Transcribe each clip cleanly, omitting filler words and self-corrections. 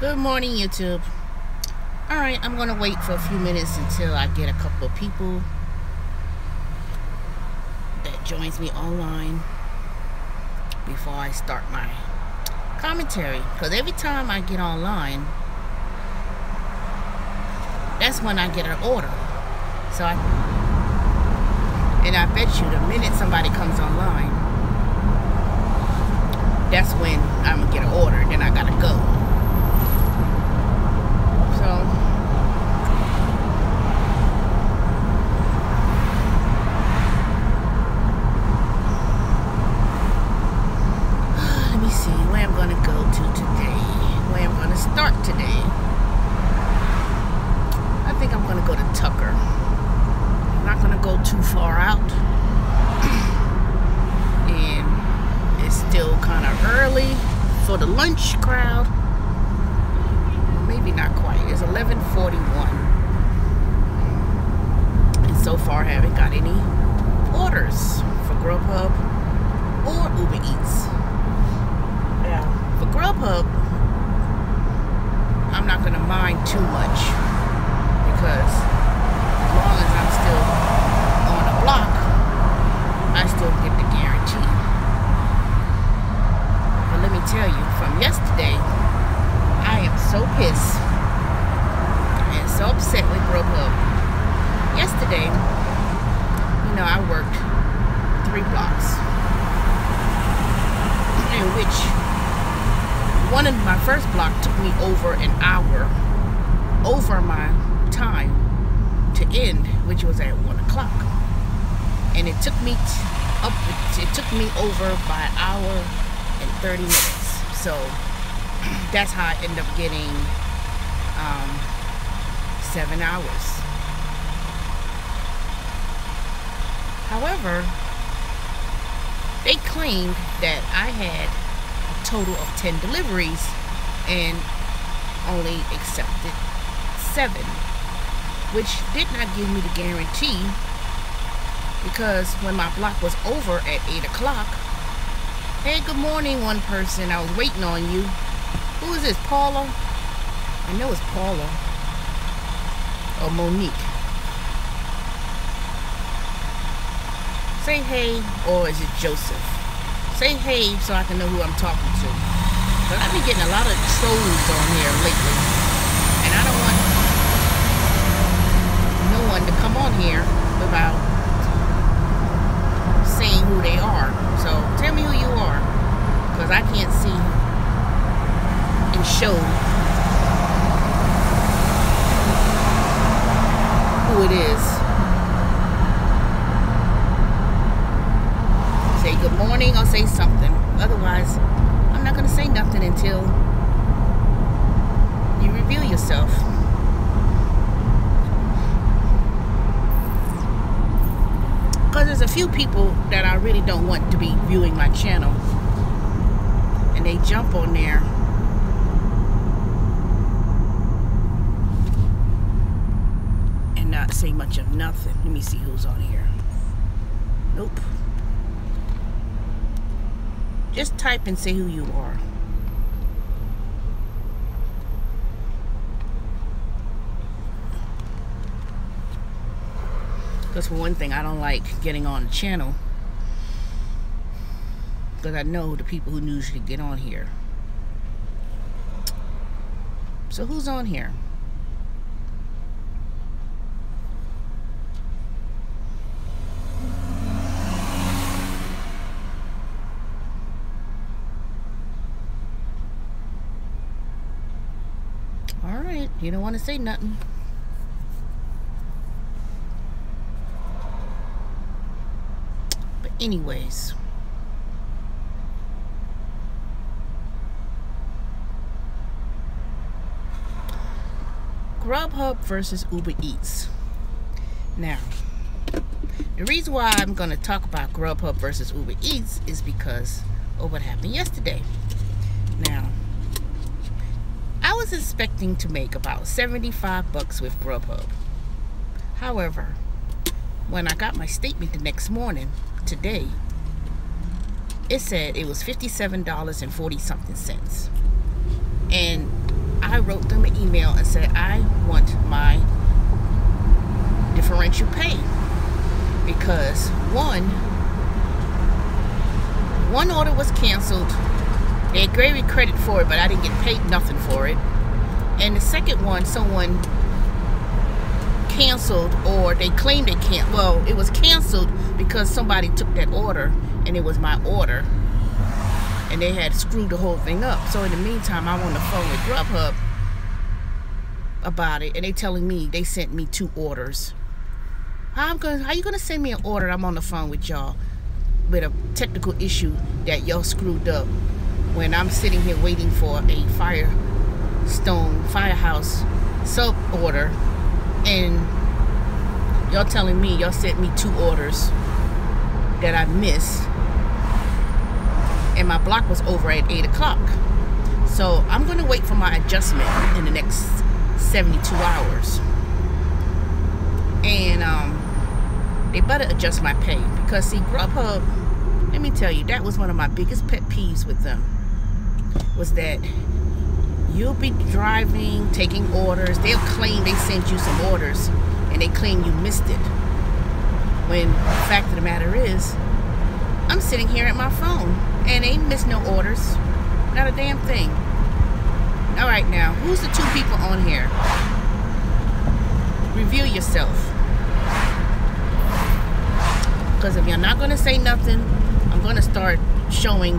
Good morning, YouTube. Alright, I'm gonna wait for a few minutes until I get a couple of people that joins me online before I start my commentary. Because every time I get online, that's when I get an order. And I bet you the minute somebody comes online, that's when I'm gonna get an order. Then I gotta go. Let me see where I'm gonna go to today. Where I'm gonna start today. I think I'm gonna go to Tucker. I'm not gonna go too far out. And it's still kind of early for the lunch crowd. Maybe not quite. It's 11:41. And so far I haven't got any orders for Grubhub or Uber Eats. Now, for Grubhub, I'm not going to mind too much because as long as I'm still on the block, I still get the guarantee. But let me tell you, from yesterday, I am so pissed and so upset with Grubhub. Yesterday, you know, I worked 3 blocks, in which one of my first block took me over an hour over my time to end, which was at 1 o'clock, and it took me over by an hour and 30 minutes. So that's how I ended up getting 7 hours. However, they claimed that I had a total of 10 deliveries and only accepted 7, which did not give me the guarantee, because when my block was over at 8 o'clock, hey, good morning, one person, I was waiting on you. Who is this, Paula? I know it's Paula. Or Monique. Say hey, or is it Joseph? Say hey so I can know who I'm talking to. But I've been getting a lot of trolls on here lately. And I don't want no one to come on here without saying who they are. So tell me who you are, because I can't see and show who it is. Say good morning or say something. Otherwise, I'm not going to say nothing until you reveal yourself. Because there's a few people that I really don't want to be viewing my channel, and they jump on there and not say much of nothing. Let me see who's on here. Nope. Just type and say who you are. Because for one thing, I don't like getting on the channel, because I know the people who usually get on here. So who's on here? Alright, you don't want to say nothing. But anyways, Grubhub versus Uber Eats. Now, the reason why I'm going to talk about Grubhub versus Uber Eats is because of what happened yesterday. Now, I was expecting to make about 75 bucks with Grubhub. However, when I got my statement the next morning, today, it said it was $57.40 something. And I and said, I want my differential pay, because one order was canceled. They gave me credit for it, but I didn't get paid nothing for it. And the second one, someone canceled, or they claimed they can't. Well, it was canceled because somebody took that order, and it was my order, and they had screwed the whole thing up. So in the meantime, I'm on the phone with Grubhub about it, and they telling me they sent me 2 orders. How you gonna send me an order? I'm on the phone with y'all with a technical issue that y'all screwed up, when I'm sitting here waiting for a firehouse sub order, and y'all telling me y'all sent me 2 orders that I missed, and my block was over at 8 o'clock. So I'm gonna wait for my adjustment in the next 72 hours. And they better adjust my pay, because see, Grubhub, let me tell you, that was one of my biggest pet peeves with them, was that you'll be driving, taking orders, they'll claim they sent you some orders, and they claim you missed it, when the fact of the matter is, I'm sitting here at my phone, and they missed no orders, not a damn thing. Alright, now, who's the 2 people on here? Review yourself. Because if you're not going to say nothing, I'm going to start showing,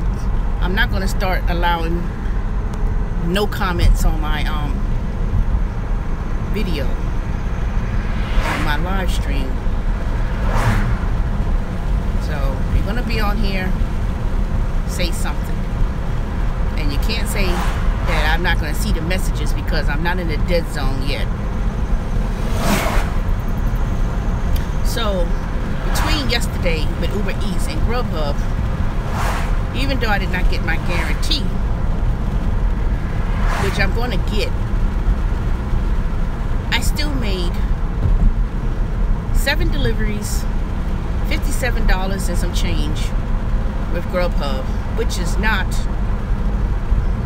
I'm not going to start allowing no comments on my video, on my live stream. So if you're going to be on here, say something. And you can't say that I'm not going to see the messages, because I'm not in the dead zone yet. So between yesterday with Uber Eats and Grubhub, even though I did not get my guarantee, which I'm going to get, I still made 7 deliveries, $57 and some change with Grubhub, which is not,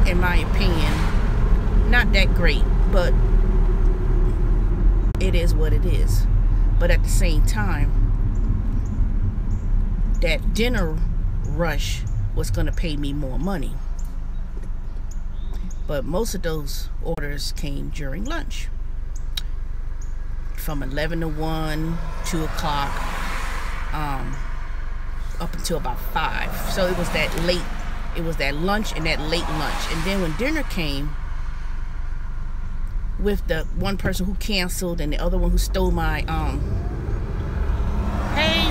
in my opinion, not that great, but it is what it is. But at the same time, that dinner rush was going to pay me more money. But most of those orders came during lunch, from 11 to 1, 2 o'clock, up until about 5. So it was that late, it was that lunch and that late lunch. And then when dinner came, with the one person who canceled and the other one who stole my hey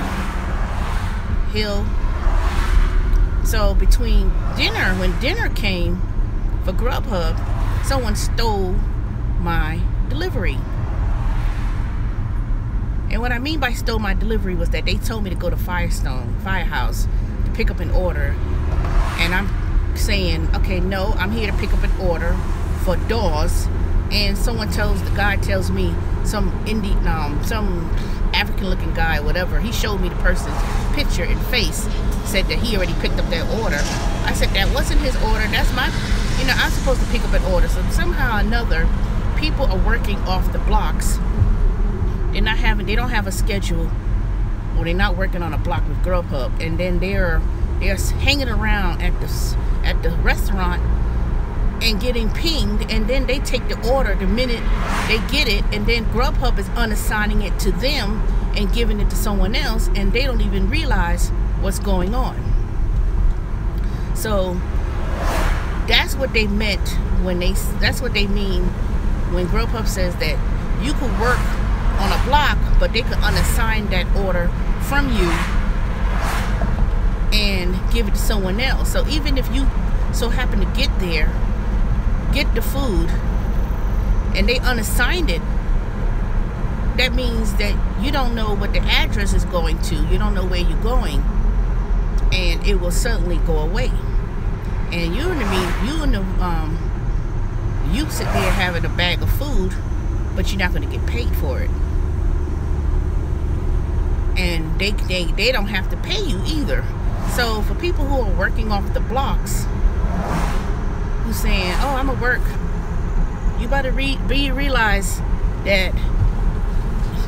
Hill. So between dinner, when dinner came for Grubhub, someone stole my delivery. And what I mean by stole my delivery was that they told me to go to Firehouse to pick up an order, and I'm saying, okay, no, I'm here to pick up an order for doors. And someone the guy tells me, some some African looking guy, whatever, he showed me the person's picture and face, said that he already picked up that order. I said that wasn't his order, that's my, you know, I'm supposed to pick up an order. So somehow or another, people are working off the blocks. They don't have a schedule, or they're not working on a block with Grubhub, and then they're hanging around at the restaurant and getting pinged, and then they take the order the minute they get it, and then Grubhub is unassigning it to them and giving it to someone else, and they don't even realize what's going on. So that's what they meant when that's what they mean when Grubhub says that you could work on a block, but they could unassign that order from you and give it to someone else. So even if you so happen to get there, get the food, and they unassigned it, that means that you don't know what the address is going to. You don't know where you're going, and it will certainly go away. And you sit there having a bag of food, but you're not going to get paid for it. And they don't have to pay you either. So for people who are working off the blocks, who's saying, oh, I'm gonna work, You better realize that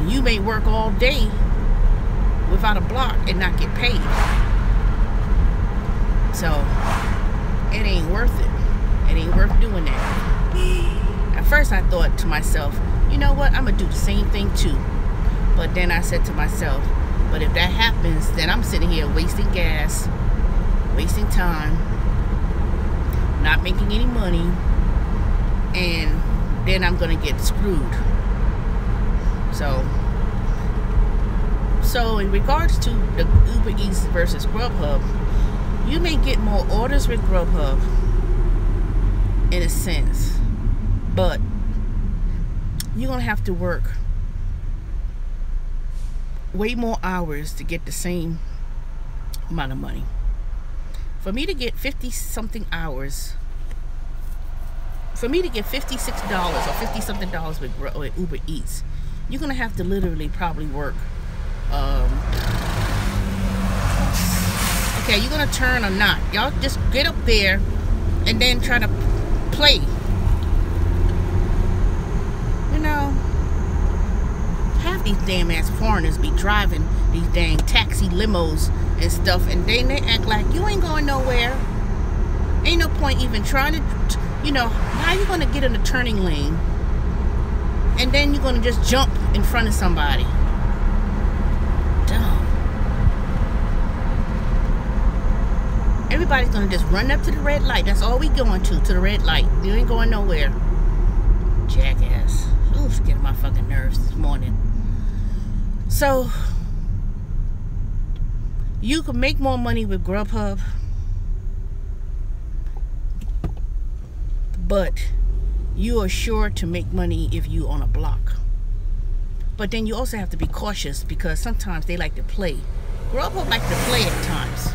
you may work all day without a block and not get paid. So it ain't worth it. It ain't worth doing that. At first I thought to myself, you know what, I'm gonna do the same thing too. But then I said to myself, but if that happens, then I'm sitting here wasting gas, wasting time, not making any money, and then I'm gonna get screwed. So in regards to the Uber Eats versus Grubhub, you may get more orders with Grubhub in a sense, but you're gonna have to work way more hours to get the same amount of money. For me to get 50 something hours, for me to get $56 or 50 something dollars with Uber Eats, you're gonna have to literally probably work okay, you're gonna turn or not. Y'all just get up there and then try to play. You know, half these damn ass foreigners be driving these dang taxi limos and stuff, and they act like you ain't going nowhere. Ain't no point even trying to, you know, how you gonna get in the turning lane and then you're gonna just jump in front of somebody? Dumb. Everybody's gonna just run up to the red light. That's all we going to the red light. You ain't going nowhere. Jackass. Ooh, it's getting my fucking nerves this morning. So you can make more money with Grubhub, but you are sure to make money if you on a block. But then you also have to be cautious because sometimes they like to play. Grubhub like to play at times.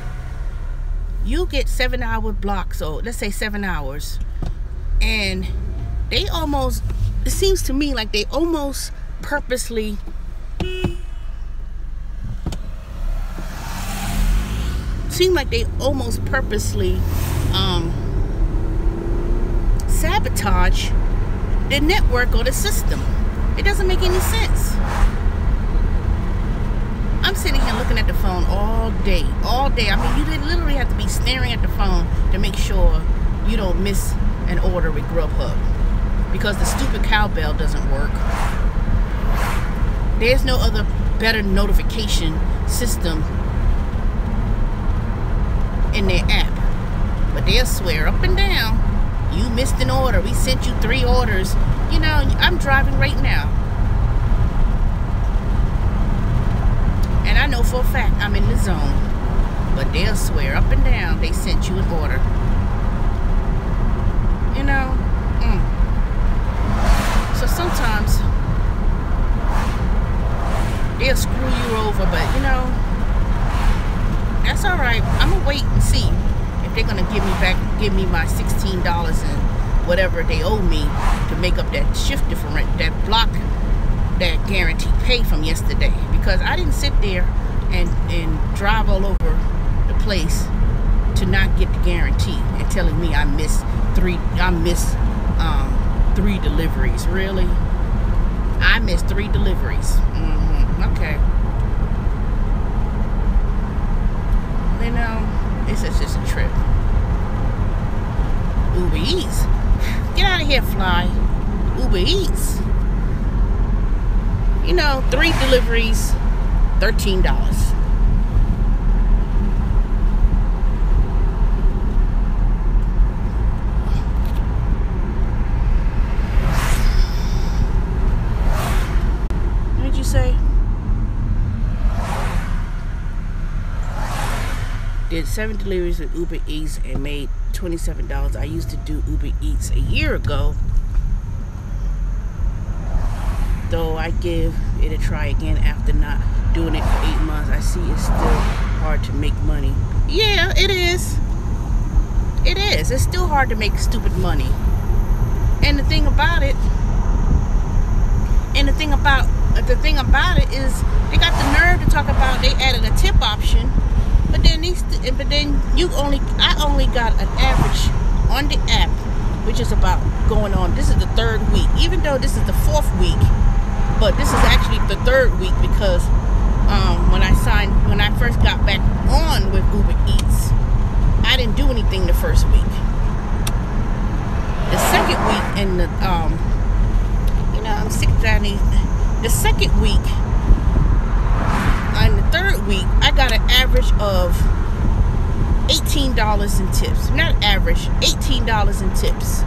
You get 7-hour blocks, so let's say 7 hours, and they almost, it seems to me like they almost purposely sabotage the network or the system. It doesn't make any sense. I'm sitting here looking at the phone all day. I mean, you literally have to be staring at the phone to make sure you don't miss an order with Grubhub, because the stupid cowbell doesn't work. There's no other better notification system in their app, but they'll swear up and down, you missed an order, we sent you 3 orders. You know, I'm driving right now, and I know for a fact I'm in the zone, but they'll swear up and down they sent you an order. You know, so sometimes they'll screw you over, but you know, that's all right. I'm gonna wait and see if they're gonna give me my $16 and whatever they owe me to make up that shift difference, that block, that guaranteed pay from yesterday, because I didn't sit there and drive all over the place to not get the guarantee and telling me I missed 3 deliveries. Really? I missed 3 deliveries. Okay. You know, this is just a trip. Uber Eats. Get out of here, fly. Uber Eats. You know, 3 deliveries, $13. What did you say? Did 7 deliveries with Uber Eats and made $27. I used to do Uber Eats a year ago, though I give it a try again after not doing it for 8 months. I see it's still hard to make money. Yeah, it is. It is. It's still hard to make stupid money. And the thing about it, is they got the nerve to talk about they added a tip option. But then I only got an average on the app which is about going on. This is the 3rd week, even though this is the 4th week, but this is actually the 3rd week because when I first got back on with Uber Eats, I didn't do anything the 1st week. The 2nd week and the I'm sick of that. The 2nd week and the 3rd week, I got an average of $18 in tips. Not average, $18 in tips.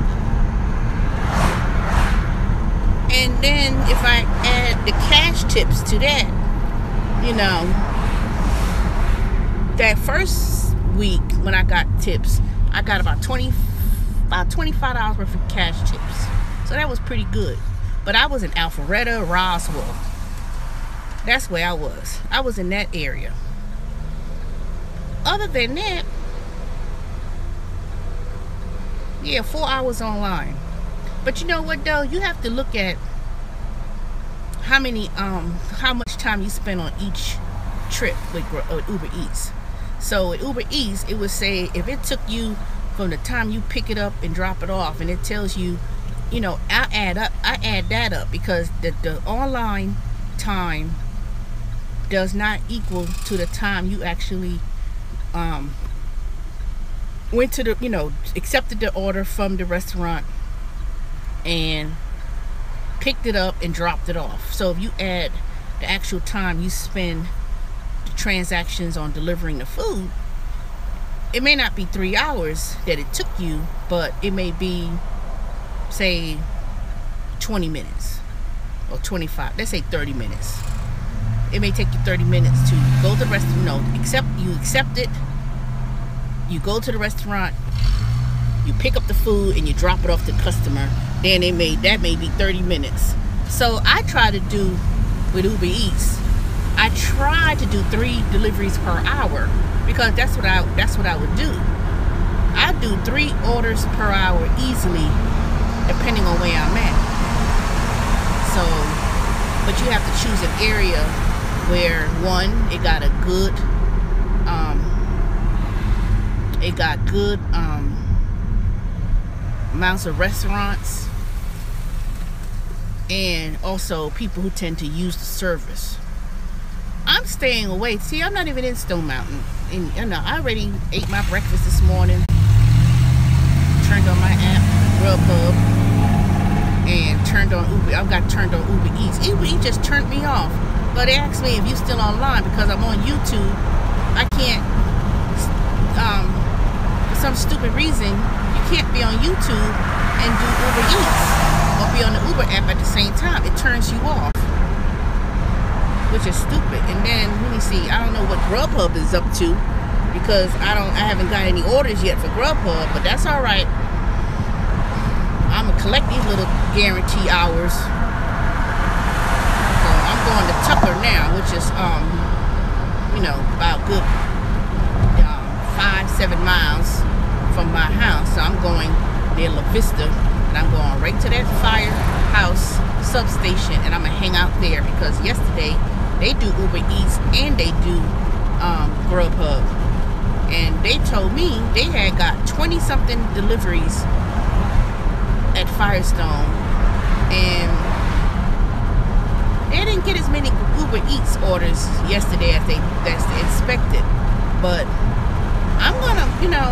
And then if I add the cash tips to that, that 1st week when I got tips, I got about $25 worth of cash tips. So that was pretty good. But I was in Alpharetta, Roswell. That's where I was. I was in that area. Other than that, yeah, 4 hours online. But you know what though? You have to look at how much time you spend on each trip with Uber Eats. So with Uber Eats, it would say if it took you from the time you pick it up and drop it off, and it tells you, I add that up because the online time does not equal to the time you actually went to the, accepted the order from the restaurant and picked it up and dropped it off. So if you add the actual time you spend the transactions on delivering the food, it may not be 3 hours that it took you, but it may be, say, 20 minutes or 25, let's say 30 minutes. It may take you 30 minutes to go to the restaurant, accept it, you go to the restaurant, you pick up the food and you drop it off to the customer. Then that may be 30 minutes. So I try to do with Uber Eats, I try to do 3 deliveries per hour because that's what I would do. I do 3 orders per hour easily, depending on where I'm at. So, but you have to choose an area where, one, it got a good amounts of restaurants, and also people who tend to use the service. I'm staying away. See, I'm not even in Stone Mountain. I already ate my breakfast this morning, turned on my app, Grub, and turned on Uber. I've got turned on Uber Eats. Uber Eats just turned me off. But they asked me if you're still online because I'm on YouTube. I can't, for some stupid reason, you can't be on YouTube and do Uber Eats or be on the Uber app at the same time. It turns you off, which is stupid. And then let me see. I don't know what Grubhub is up to because I haven't got any orders yet for Grubhub, but that's all right. I'm gonna collect these little guarantee hours. So I'm going to Tucker now, which is about good 5-7 miles from my house. So I'm going near La Vista, and I'm going right to that firehouse substation, and I'm gonna hang out there because yesterday they do Uber Eats and they do Grubhub, and they told me they had got 20-something deliveries at Firestone, and they didn't get as many Uber Eats orders yesterday as they expected. But I'm gonna,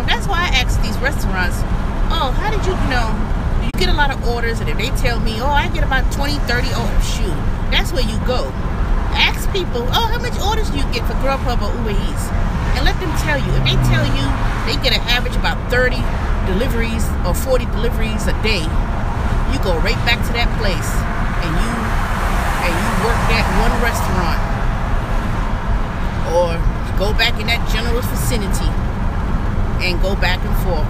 that's why I asked these restaurants, oh, how did you get a lot of orders? And if they tell me, oh, I get about 20, 30, oh, shoot, that's where you go. Ask people, oh, how much orders do you get for Grubhub or Uber Eats? And let them tell you. If they tell you they get an average about 30 deliveries or 40 deliveries a day, you go right back to that place and you work that one restaurant or go back in that general vicinity and go back and forth.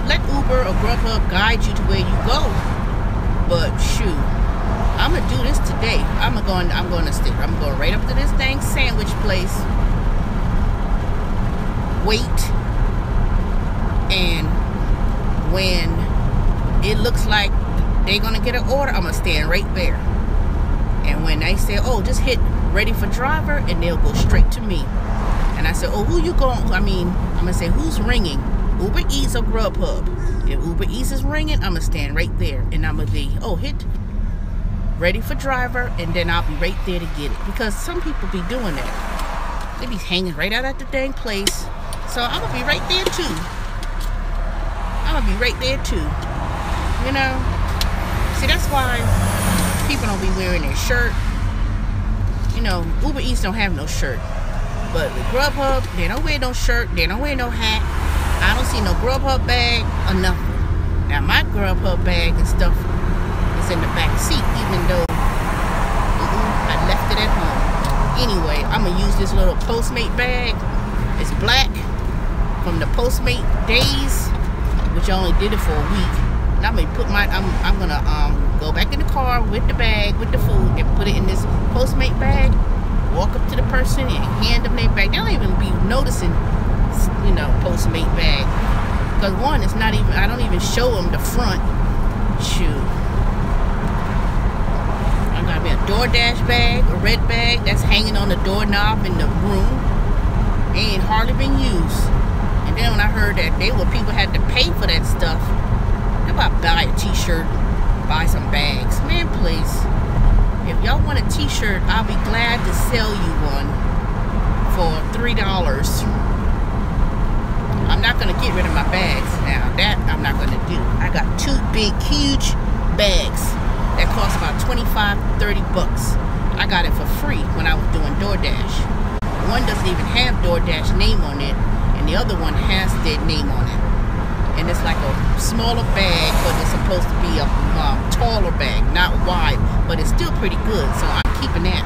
Let Uber or Grubhub guide you to where you go. But shoot, I'm gonna do this today. I'm going right up to this dang sandwich place. Wait, and when it looks like they're gonna get an order, I'm gonna stand right there. And when they say, oh, just hit ready for driver, and they'll go straight to me. And I said, oh, who you going? I'm gonna say, who's ringing? Uber Eats or Grubhub? If Uber Eats is ringing, I'm gonna stand right there, and I'm gonna be, hit ready for driver, and then I'll be right there to get it. Because some people be doing that. They be hanging right out at the dang place. So I'm gonna be right there too. You know? See, that's why people don't be wearing their shirt. You know, Uber Eats don't have no shirt. But with Grubhub, they don't wear no shirt, they don't wear no hat. I don't see no Grubhub bag or nothing. Now my Grubhub bag and stuff is in the back seat, even though I left it at home. Anyway, I'm gonna use this little Postmate bag. It's black from the Postmate days, which I only did it for a week. And I'm gonna put I'm gonna go back in the car with the bag, with the food, and put it in this Postmate bag. Walk up to the person and hand them their bag. They don't even be noticing, you know, Postmate bag. Because one, it's not even, I don't even show them the front. Shoot. I got me a DoorDash bag, a red bag that's hanging on the doorknob in the room. It ain't hardly been used. And then when I heard that people had to pay for that stuff, how about buy a t-shirt, buy some bags? Man, please. If y'all want a t-shirt, I'll be glad to sell you one for $3. I'm not going to get rid of my bags now. That I'm not going to do. I got two big, huge bags that cost about 25, 30 bucks. I got it for free when I was doing DoorDash. One doesn't even have DoorDash name on it, and the other one has their name on it. And it's like a smaller bag, but it's supposed to be a taller bag, not wide, but it's still pretty good. So I'm keeping that.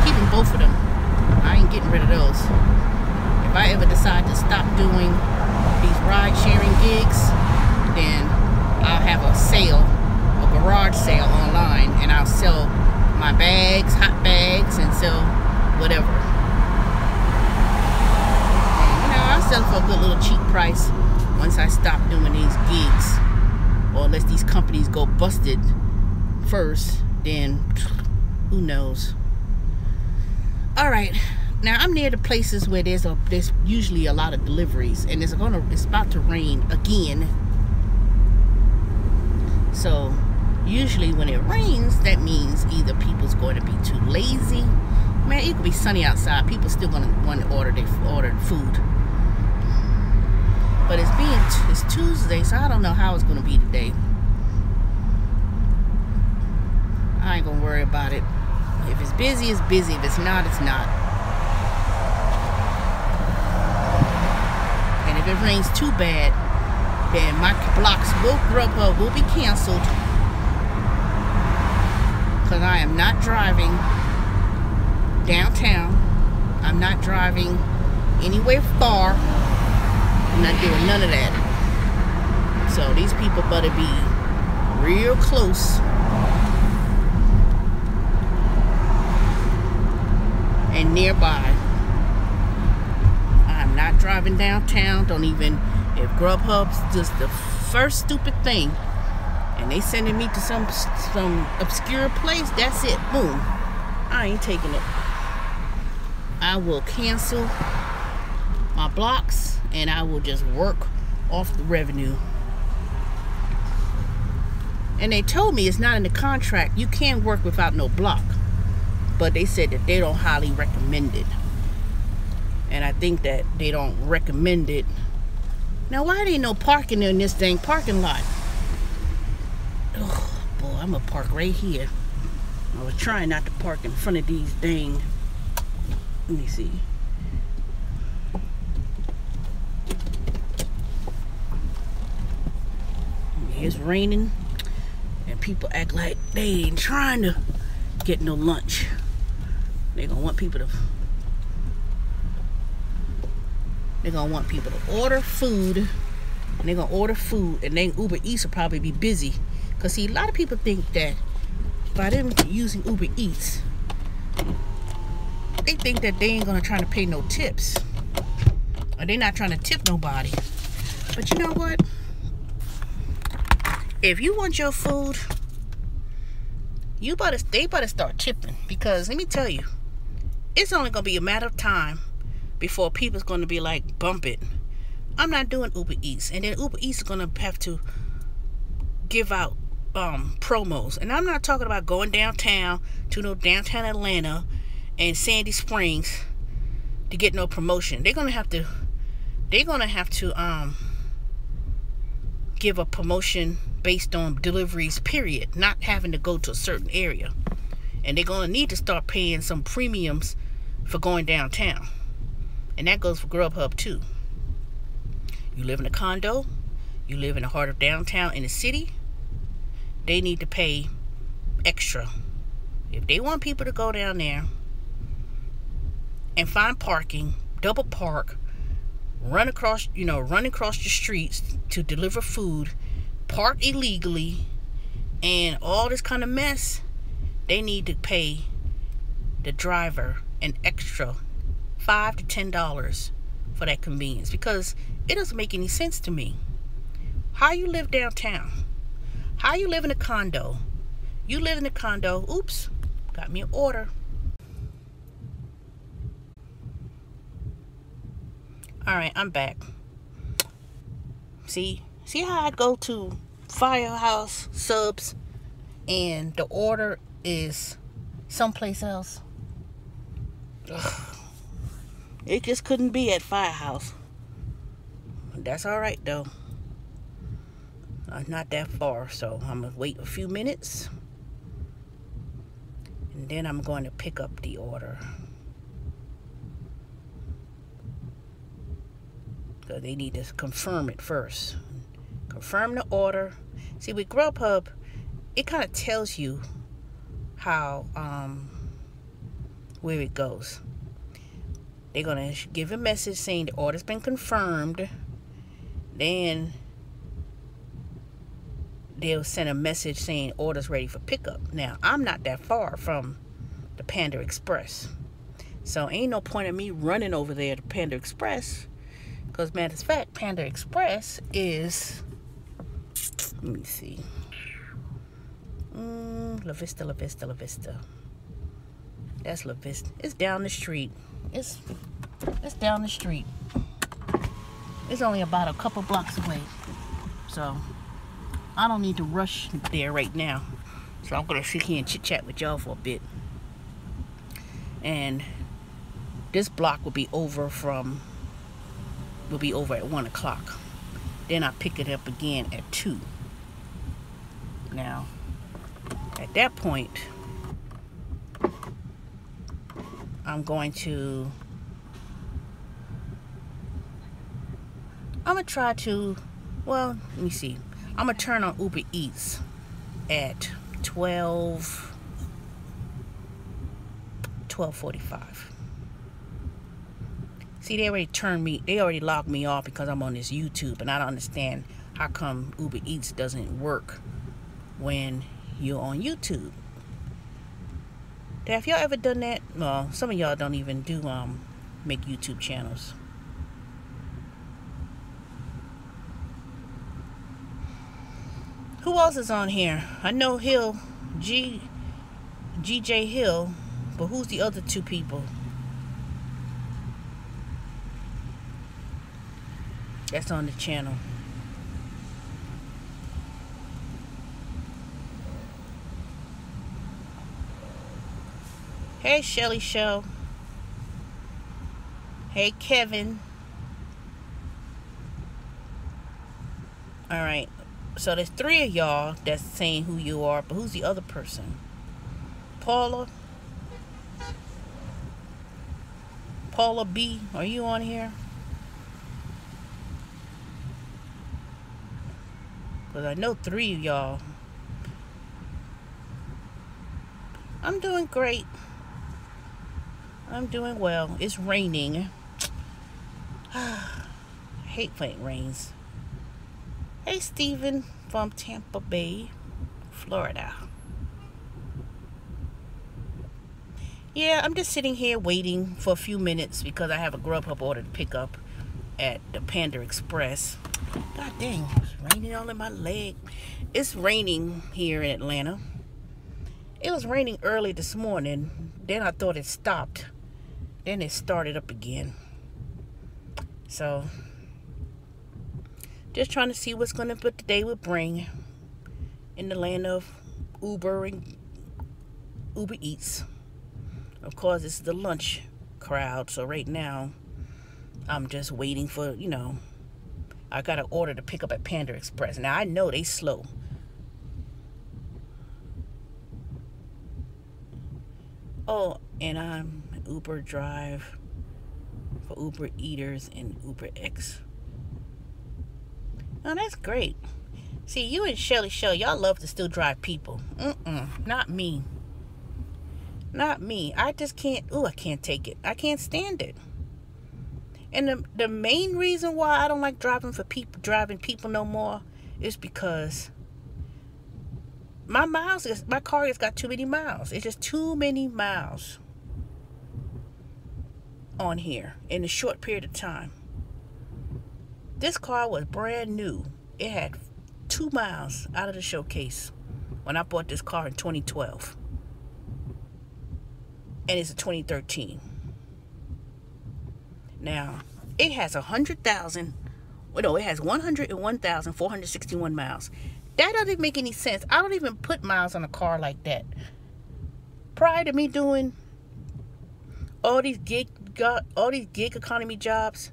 Keeping both of them. I ain't getting rid of those. If I ever decide to stop doing these ride sharing gigs, then I'll have a sale, a garage sale online, and I'll sell my bags, hot bags, and sell whatever. And, you know, I'll sell for a good little cheap price. Once I stop doing these gigs, or unless these companies go busted first, then who knows. Alright, now I'm near the places where there's usually a lot of deliveries, and it's about to rain again. So usually when it rains, that means either people's going to be too lazy. Man, it could be sunny outside, people still gonna want to order food. But it's Tuesday, so I don't know how it's going to be today. I ain't going to worry about it. If it's busy, it's busy. If it's not, it's not. And if it rains too bad, then my blocks Grubhub will be canceled. Because I am not driving downtown. I'm not driving anywhere far. I'm not doing none of that. So these people better be real close and nearby. I'm not driving downtown. Don't even, if Grubhub's just the first stupid thing and they sending me to some obscure place, that's it. Boom. I ain't taking it. I will cancel my blocks, and I will just work off the revenue. And they told me it's not in the contract. You can't work without no block. But they said that they don't highly recommend it. And I think that they don't recommend it. Now, why ain't no parking in this dang parking lot? Oh, boy, I'm gonna park right here. I was trying not to park in front of these dang... Let me see. It's raining and people act like they ain't trying to get no lunch. They're gonna want people to order food, and they're gonna order food, and then Uber Eats will probably be busy. Cause see, a lot of people think that by them using Uber Eats, they think that they ain't gonna try to pay no tips, or they're not trying to tip nobody. But you know what? If you want your food, they better start tipping, because let me tell you, it's only gonna be a matter of time before people's going to be like, bump it. I'm not doing Uber Eats. And then Uber Eats is going to have to give out promos. And I'm not talking about going downtown to no downtown Atlanta and Sandy Springs to get no promotion. They're going to have to give a promotion based on deliveries, period, not having to go to a certain area. And they're going to need to start paying some premiums for going downtown. And that goes for Grubhub too. You live in a condo, you live in the heart of downtown in the city, they need to pay extra. If they want people to go down there and find parking, double park, run across the streets to deliver food, park illegally, and all this kind of mess, they need to pay the driver an extra $5 to $10 for that convenience, because it doesn't make any sense to me. How you live downtown? How you live in a condo? You live in a condo. Oops, got me an order. All right, I'm back. See how I go to Firehouse Subs and the order is someplace else? Ugh. It just couldn't be at Firehouse. That's all right though. Not that far, so I'm gonna wait a few minutes and then I'm going to pick up the order. So they need to confirm it first. Confirm the order. See, with Grubhub, it kind of tells you how where it goes. They're gonna give a message saying the order's been confirmed. Then they'll send a message saying order's ready for pickup. Now, I'm not that far from the Panda Express, so ain't no point in me running over there to Panda Express, because matter of fact, Panda Express is, let me see, La Vista. That's La Vista. It's down the street. It's down the street. It's only about a couple blocks away, so I don't need to rush there right now. So I'm gonna sit here and chit chat with y'all for a bit, and this block will be over at 1 o'clock. Then I pick it up again at 2. Now at that point I'm gonna try to, well, let me see. I'm gonna turn on Uber Eats at 12:45. See, they already logged me off because I'm on this YouTube, and I don't understand how come Uber Eats doesn't work when you're on YouTube. Have y'all ever done that? Well, some of y'all don't even do make YouTube channels. Who else is on here? I know Hill, GJ Hill, but who's the other 2 people that's on the channel? Hey, Shelly Show. Hey, Kevin. All right. So there's 3 of y'all that's saying who you are, but who's the other person? Paula B, are you on here? Because I know 3 of y'all. I'm doing great. I'm doing well. It's raining. I hate when it rains. Hey, Steven from Tampa Bay, Florida. Yeah, I'm just sitting here waiting for a few minutes because I have a Grubhub order to pick up at the Panda Express. God dang, it's raining all in my leg. It's raining here in Atlanta. It was raining early this morning. Then I thought it stopped. Then it started up again. So just trying to see what the day would bring in the land of Uber and Uber Eats. Of course, it's the lunch crowd. So right now, I'm just waiting for, I got an order to pick up at Panda Express. Now, I know they slow. Oh, and I'm Uber Drive for Uber Eaters and Uber X. Oh, that's great. See, you and Shelly, y'all love to still drive people. Not me. Not me. I just can't. I can't take it. I can't stand it. And the main reason why I don't like driving people no more is because my car has got too many miles. It's just too many miles on here in a short period of time. This car was brand new. It had 2 miles out of the showcase when I bought this car in 2012. And it's a 2013. Now, it has 100,000. Well, no, it has 101,461 miles. That doesn't make any sense. I don't even put miles on a car like that. Prior to me doing all these gig economy jobs,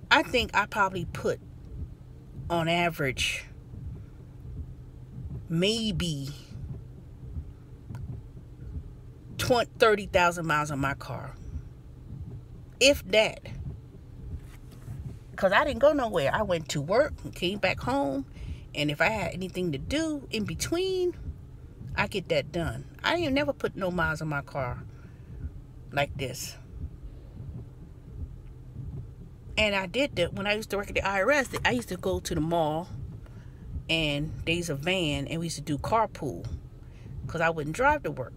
I think I probably put, on average, maybe 30,000 miles on my car. If that. Because I didn't go nowhere. I went to work and came back home. And if I had anything to do in between, I get that done. I ain't never put no miles on my car like this. And I did that when I used to work at the IRS. I used to go to the mall, and there's a van, and we used to do carpool because I wouldn't drive to work,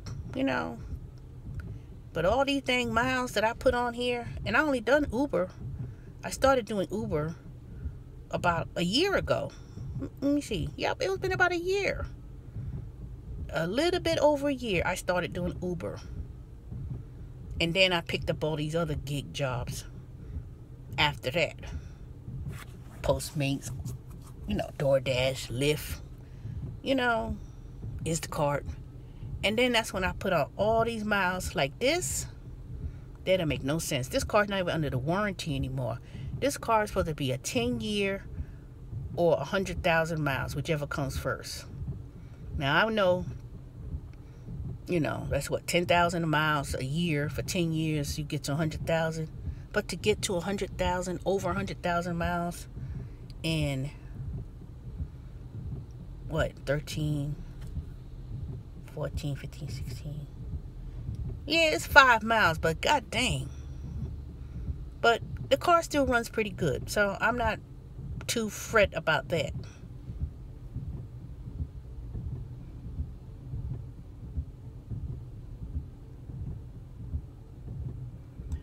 But all these dang miles that I put on here, and I only done Uber. I started doing Uber about a year ago. Let me see. Yep, it's been about a year. A little bit over a year I started doing Uber. And then I picked up all these other gig jobs after that. Postmates, DoorDash, Lyft, Instacart. And then that's when I put out all these miles like this. That don't make no sense. This car's not even under the warranty anymore. This car is supposed to be a 10-year or 100,000 miles, whichever comes first. Now, I know, that's what, 10,000 miles a year for 10 years, you get to 100,000. But to get to 100,000, over 100,000 miles in, 13, 14, 15, 16. Yeah, it's 5 miles, but god dang. But the car still runs pretty good, so I'm not too fret about that.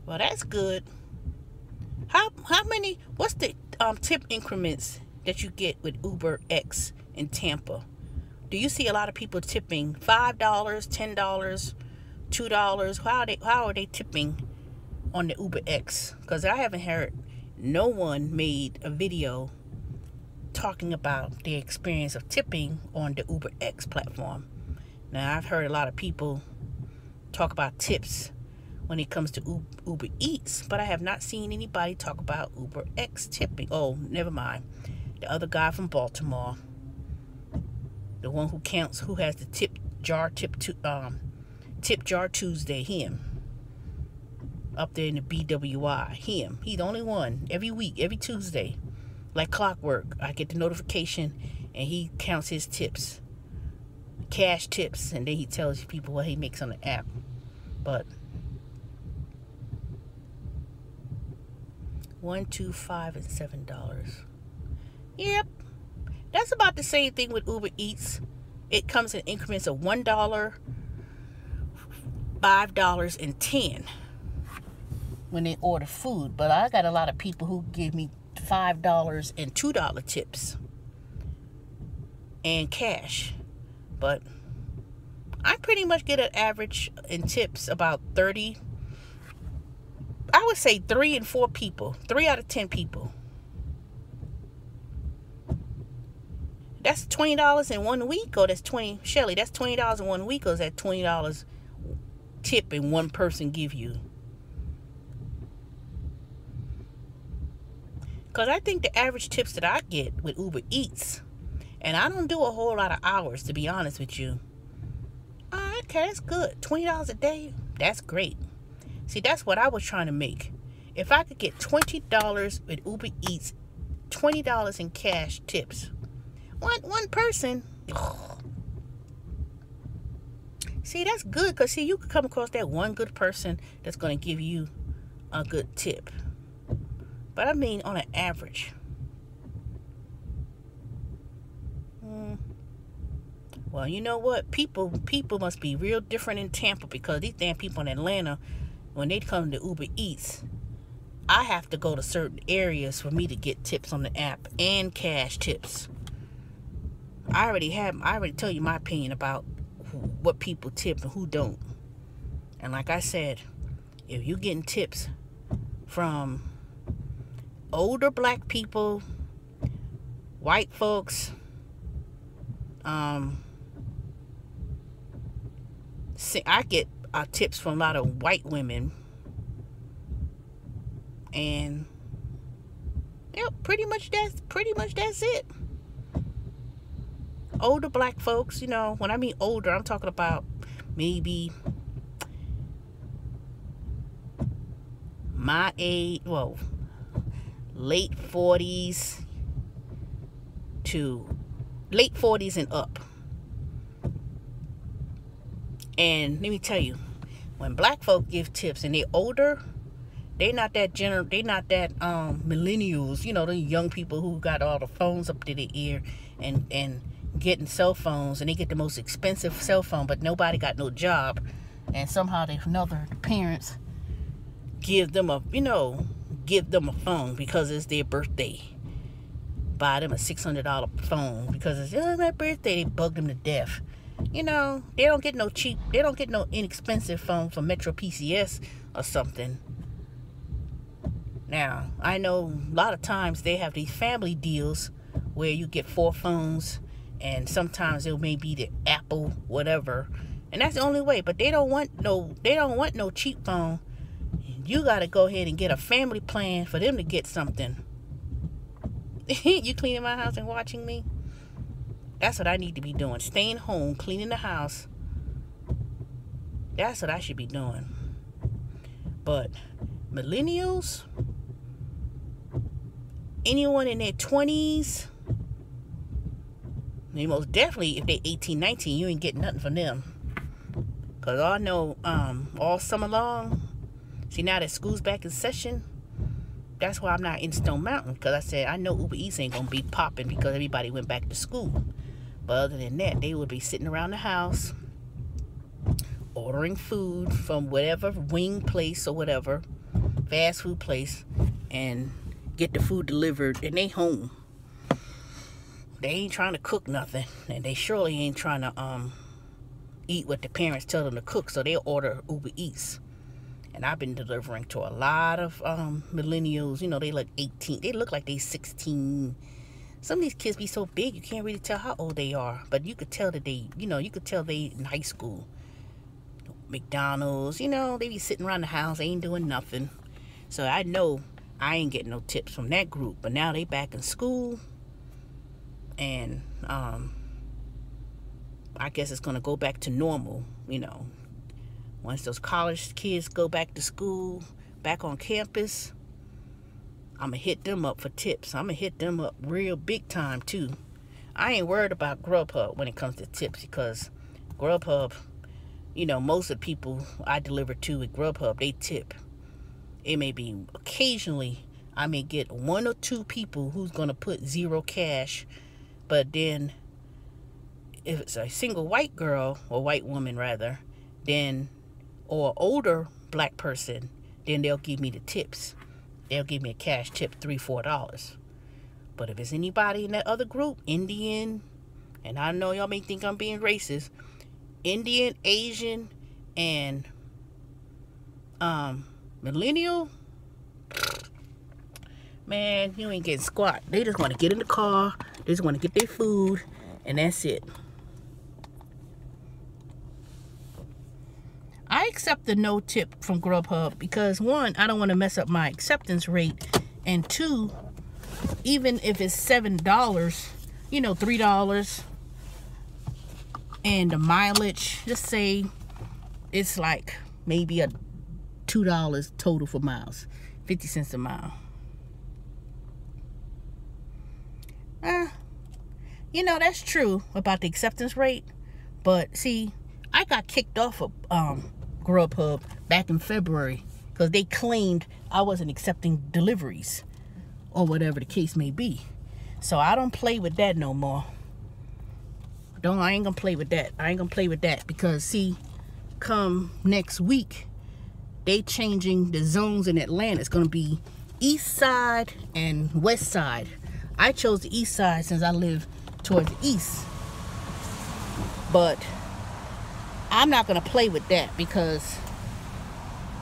Well, that's good. How many, what's the tip increments that you get with Uber X in Tampa? Do you see a lot of people tipping $5, $10, $2? How are they tipping on the Uber X? Because I haven't heard no one made a video talking about the experience of tipping on the Uber X platform. Now, I've heard a lot of people talk about tips when it comes to Uber Eats, but I have not seen anybody talk about Uber X tipping. Oh, never mind. The other guy from Baltimore, the one who counts, who has the tip jar Tuesday, him. Up there in the BWI, him. He's the only one. Every week, every Tuesday, like clockwork, I get the notification, and he counts his tips, cash tips, and then he tells people what he makes on the app. But $1, $2, $5, and $7. Yep, that's about the same thing with Uber Eats. It comes in increments of $1, $5, and $10 when they order food. But I got a lot of people who give me $5 and $2 tips and cash. But I pretty much get an average in tips about 30 I would say 3 and 4 people, 3 out of 10 people. That's $20 in 1 week, or that's 20, Shelly, that's $20 in 1 week, or is that $20 tip and one person give you? Because I think the average tips that I get with Uber Eats, and I don't do a whole lot of hours, to be honest with you. Okay, that's good. $20 a day, that's great. See, that's what I was trying to make. If I could get $20 with Uber Eats, $20 in cash tips. One person. See, that's good, because see, you could come across that one good person that's going to give you a good tip. But I mean on an average. Well, you know what? People must be real different in Tampa, because these damn people in Atlanta, when they come to Uber Eats, I have to go to certain areas for me to get tips on the app and cash tips. I already tell you my opinion about what people tip and who don't. And like I said, if you're getting tips from older black people, white folks, I get tips from a lot of white women, and yeah, pretty much that's it. Older black folks, you know, when I mean older, I'm talking about maybe my age, well, late 40s to late 40s and up. And let me tell you, when black folk give tips and they're older, they not that millennials, you know, the young people who got all the phones up to their ear and getting cell phones, and they get the most expensive cell phone, but nobody got no job, and somehow their parents give them a phone because it's their birthday. Buy them a $600 phone because it's my birthday. They bug them to death. You know, they don't get no inexpensive phone from Metro PCS or something. Now, I know a lot of times they have these family deals where you get 4 phones, and sometimes it may be the Apple, whatever, and that's the only way. But they don't want no cheap phone. You got to go ahead and get a family plan for them to get something. You cleaning my house and watching me? That's what I need to be doing. Staying home, cleaning the house. That's what I should be doing. But millennials, anyone in their 20s, they most definitely, if they 18, 19, you ain't getting nothing from them. Because I know all summer long, see, now that school's back in session, that's why I'm not in Stone Mountain. Because I said, I know Uber Eats ain't going to be popping because everybody went back to school. But other than that, they would be sitting around the house, ordering food from whatever wing place or whatever, fast food place, and get the food delivered, and they home. They ain't trying to cook nothing, and they surely ain't trying to eat what the parents tell them to cook, so they'll order Uber Eats. And I've been delivering to a lot of millennials. You know, they look 18. They look like they 16. Some of these kids be so big, you can't really tell how old they are. But you could tell that they, you could tell they in high school. McDonald's, they be sitting around the house, they ain't doing nothing. So I know I ain't getting no tips from that group. But now they back in school. And I guess it's going to go back to normal, Once those college kids go back to school, back on campus, I'm going to hit them up for tips. I'm going to hit them up real big time, too. I ain't worried about Grubhub when it comes to tips, because Grubhub, most of the people I deliver to with Grubhub, they tip. It may be occasionally I may get 1 or 2 people who's going to put 0 cash, but then if it's a single white girl, or white woman rather, then, or older black person, then they'll give me the tips. They'll give me a cash tip, $3-4. But if it's anybody in that other group, Indian, and I know y'all may think I'm being racist, Indian, Asian, and Millennial, man, you ain't getting squat. They just want to get in the car, they just want to get their food, and that's it. I accept the no tip from Grubhub because, one, I don't want to mess up my acceptance rate, and two, even if it's $7, you know, $3, and the mileage, just say it's like maybe a $2 total for miles, 50 cents a mile. You know, that's true about the acceptance rate, but see, I got kicked off of Grubhub back in February because they claimed I wasn't accepting deliveries or whatever the case may be. So I don't play with that no more. I ain't gonna play with that. I ain't gonna play with that because, see, come next week, they changing the zones in Atlanta. It's gonna be east side and west side. I chose the east side since I live towards the east. But I'm not gonna play with that because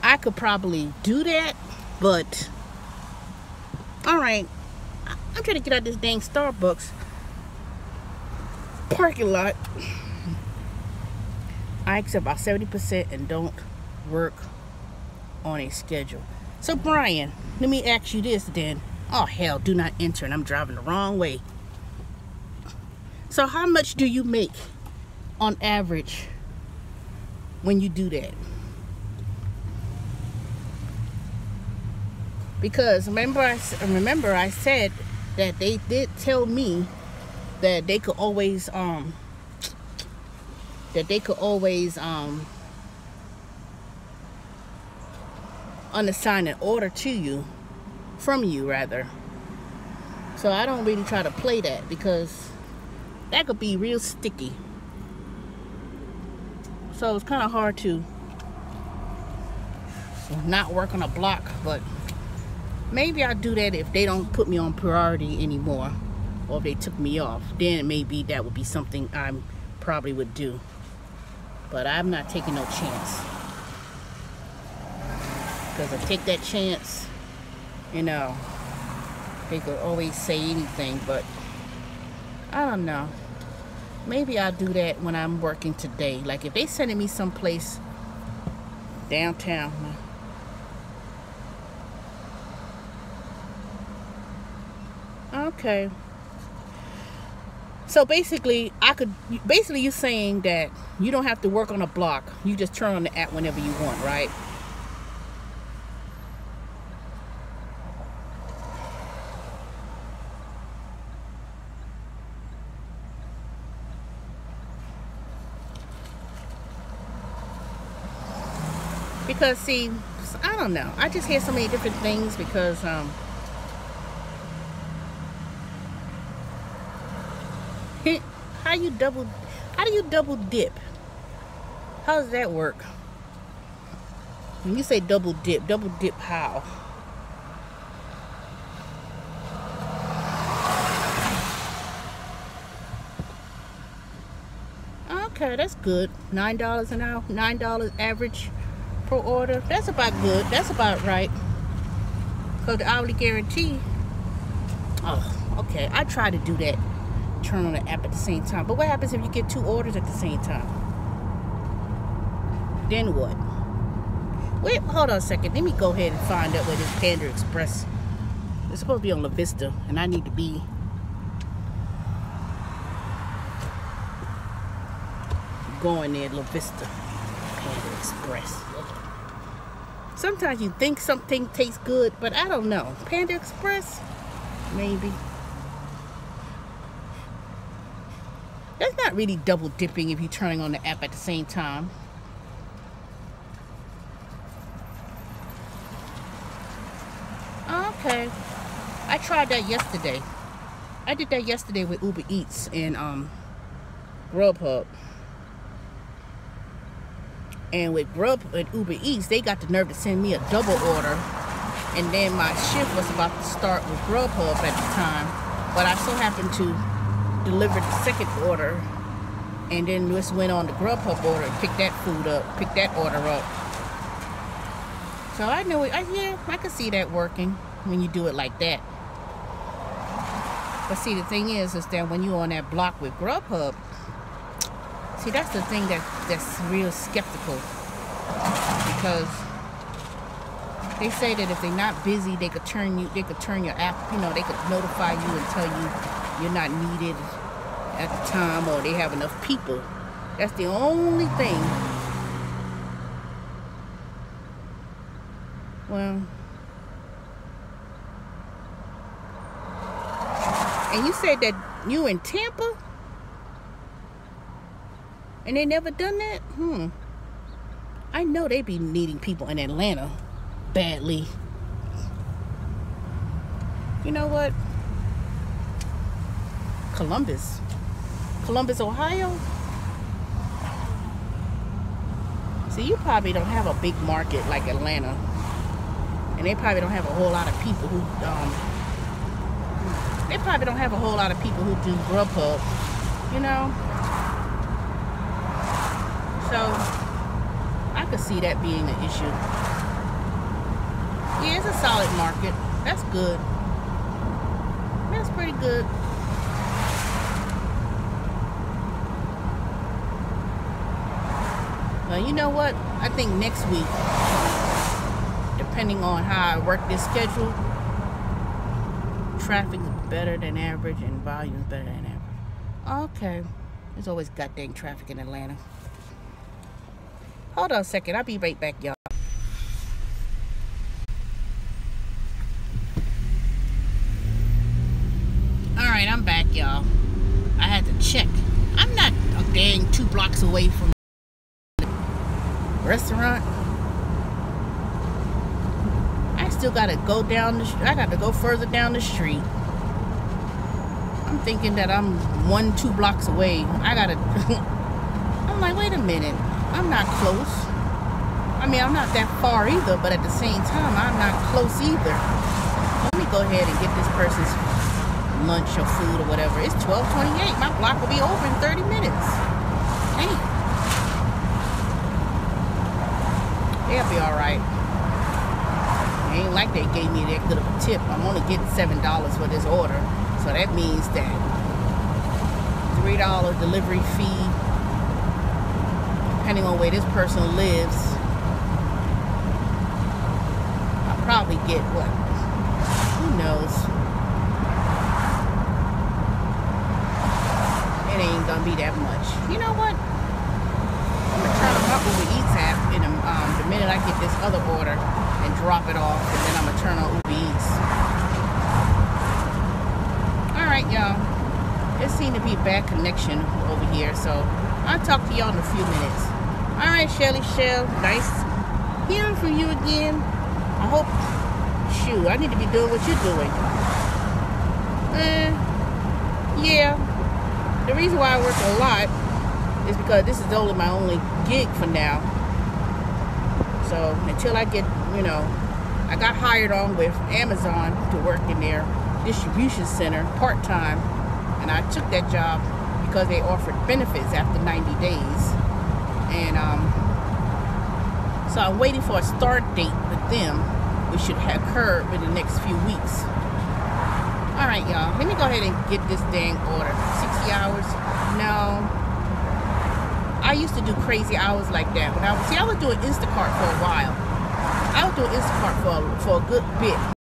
I could probably do that, but all right, I'm trying to get out of this dang Starbucks parking lot. I accept about 70% and don't work on a schedule. So Brian, let me ask you this then. Oh hell, do not enter, and I'm driving the wrong way. So how much do you make on average when you do that? Because remember I said that they did tell me that they could always unassign an order to you, from you rather. So I don't really try to play that because that could be real sticky. So it's kind of hard to not work on a block, but maybe I'll do that if they don't put me on priority anymore, or if they took me off. Then maybe that would be something I probably would do. But I'm not taking no chance. Because if I take that chance, you know, they could always say anything, but I don't know. Maybe I'll do that when I'm working today. Like if they sending me someplace downtown. Okay. So basically, you're saying that you don't have to work on a block. You just turn on the app whenever you want, right? Because see, I don't know. I just hear so many different things because how do you double dip? How does that work? When you say double dip how? Okay, that's good. $9 an hour, $9 average per order. That's about good. That's about right. So the hourly guarantee. Oh, okay. I try to do that. Turn on the app at the same time. But what happens if you get 2 orders at the same time? Then what? Wait, hold on a second. Let me go ahead and find out where this Panda Express. It's supposed to be on La Vista, and I need to be going there, La Vista. Panda Express. Sometimes you think something tastes good, but I don't know. Panda Express? Maybe. That's not really double dipping if you're turning on the app at the same time. Okay. I tried that yesterday. I did that yesterday with Uber Eats and Grubhub. And with Grub and Uber Eats, they got the nerve to send me a double order. And then my shift was about to start with Grubhub at the time. But I so happened to deliver the second order. And then just went on the Grubhub order and picked that food up, picked that order up. So I know, yeah, I can see that working when you do it like that. But see, the thing is that when you're on that block with Grubhub, see, that's the thing that's real skeptical, because they say that if they're not busy, they could turn your app, you know, they could notify you and tell you you're not needed at the time, or they have enough people. That's the only thing. Well, and you said that you in Tampa and they never done that? I know they be needing people in Atlanta badly. You know what? Columbus, Ohio. See, you probably don't have a big market like Atlanta, and they probably don't have a whole lot of people who do Grubhub, you know. So I could see that being an issue. Yeah, it's a solid market. That's good. That's pretty good. Well, you know what? I think next week, depending on how I work this schedule, traffic is better than average and volume is better than average. Okay. There's always goddamn traffic in Atlanta. Hold on a second. I'll be right back, y'all. Alright, I'm back, y'all. I had to check. I'm not a dang 2 blocks away from the restaurant. I still gotta go down the street. I gotta go further down the street. I'm thinking that I'm 1-2 blocks away. I'm like, wait a minute. I'm not close. I mean, I'm not that far either, but at the same time, I'm not close either. Let me go ahead and get this person's lunch or food or whatever. It's 12:28. My block will be over in 30 minutes. Hey. They'll be alright. It ain't like they gave me that good of a tip. I'm only getting $7 for this order. So that means that $3 delivery fee, depending on where this person lives, I'll probably get what? Who knows? It ain't gonna be that much. You know what? I'm gonna turn on my Uber Eats app in the minute I get this other order and drop it off, and then I'm gonna turn on Uber Eats. Alright, y'all. There seemed to be a bad connection over here, so I'll talk to y'all in a few minutes. Alright, Shelly Shell, nice hearing from you again. I hope, shoot, I need to be doing what you're doing. Yeah. The reason why I work a lot is because this is only my only gig for now. So until I get, you know, I got hired on with Amazon to work in their distribution center part-time, and I took that job because they offered benefits after 90 days, and so I'm waiting for a start date with them, which should occur in the next few weeks. Alright, y'all, let me go ahead and get this dang order. 60 hours? No, I used to do crazy hours like that when I was doing Instacart for a while. I was doing Instacart for a good bit.